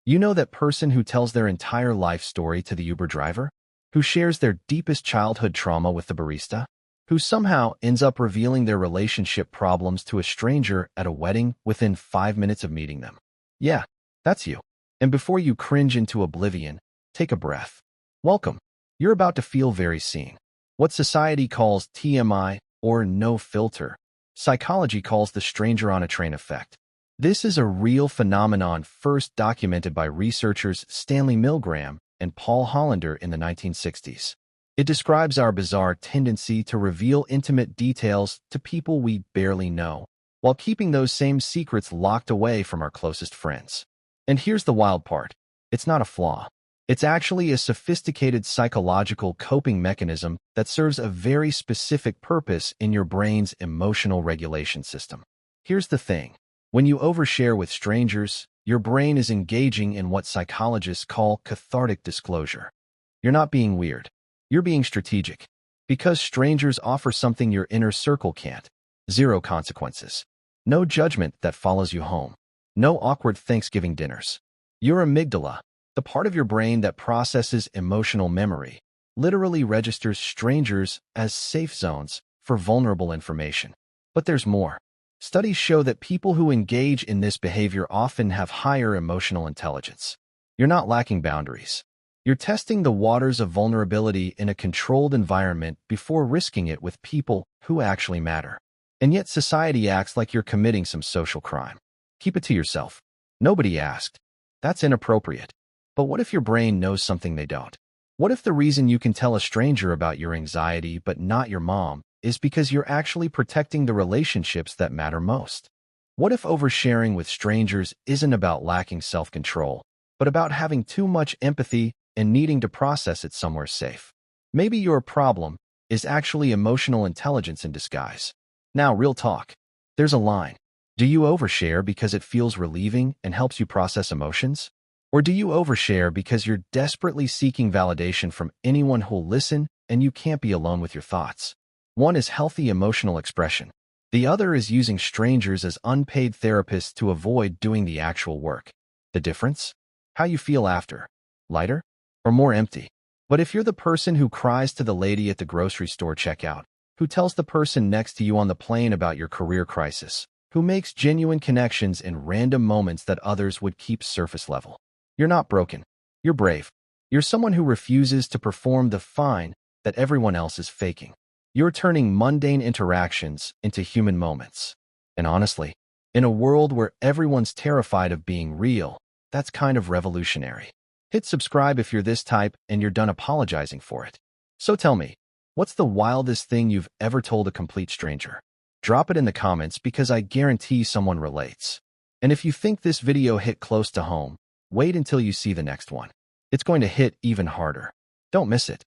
You know that person who tells their entire life story to the Uber driver? Who shares their deepest childhood trauma with the barista? Who somehow ends up revealing their relationship problems to a stranger at a wedding within 5 minutes of meeting them? Yeah, that's you. And before you cringe into oblivion, take a breath. Welcome. You're about to feel very seen. What society calls TMI, or no filter, psychology calls the stranger on a train effect. This is a real phenomenon first documented by researchers Stanley Milgram and Paul Hollander in the 1960s. It describes our bizarre tendency to reveal intimate details to people we barely know, while keeping those same secrets locked away from our closest friends. And here's the wild part. It's not a flaw. It's actually a sophisticated psychological coping mechanism that serves a very specific purpose in your brain's emotional regulation system. Here's the thing. When you overshare with strangers, your brain is engaging in what psychologists call cathartic disclosure. You're not being weird. You're being strategic. Because strangers offer something your inner circle can't. Zero consequences. No judgment that follows you home. No awkward Thanksgiving dinners. Your amygdala, the part of your brain that processes emotional memory, literally registers strangers as safe zones for vulnerable information. But there's more. Studies show that people who engage in this behavior often have higher emotional intelligence. You're not lacking boundaries. You're testing the waters of vulnerability in a controlled environment before risking it with people who actually matter. And yet society acts like you're committing some social crime. Keep it to yourself. Nobody asked. That's inappropriate. But what if your brain knows something they don't? What if the reason you can tell a stranger about your anxiety but not your mom is because you're actually protecting the relationships that matter most? What if oversharing with strangers isn't about lacking self-control, but about having too much empathy and needing to process it somewhere safe? Maybe your problem is actually emotional intelligence in disguise. Now, real talk. There's a line. Do you overshare because it feels relieving and helps you process emotions? Or do you overshare because you're desperately seeking validation from anyone who'll listen and you can't be alone with your thoughts? One is healthy emotional expression. The other is using strangers as unpaid therapists to avoid doing the actual work. The difference? How you feel after. Lighter or more empty? But if you're the person who cries to the lady at the grocery store checkout, who tells the person next to you on the plane about your career crisis, who makes genuine connections in random moments that others would keep surface level, you're not broken. You're brave. You're someone who refuses to perform the fine that everyone else is faking. You're turning mundane interactions into human moments. And honestly, in a world where everyone's terrified of being real, that's kind of revolutionary. Hit subscribe if you're this type and you're done apologizing for it. So tell me, what's the wildest thing you've ever told a complete stranger? Drop it in the comments because I guarantee someone relates. And if you think this video hit close to home, wait until you see the next one. It's going to hit even harder. Don't miss it.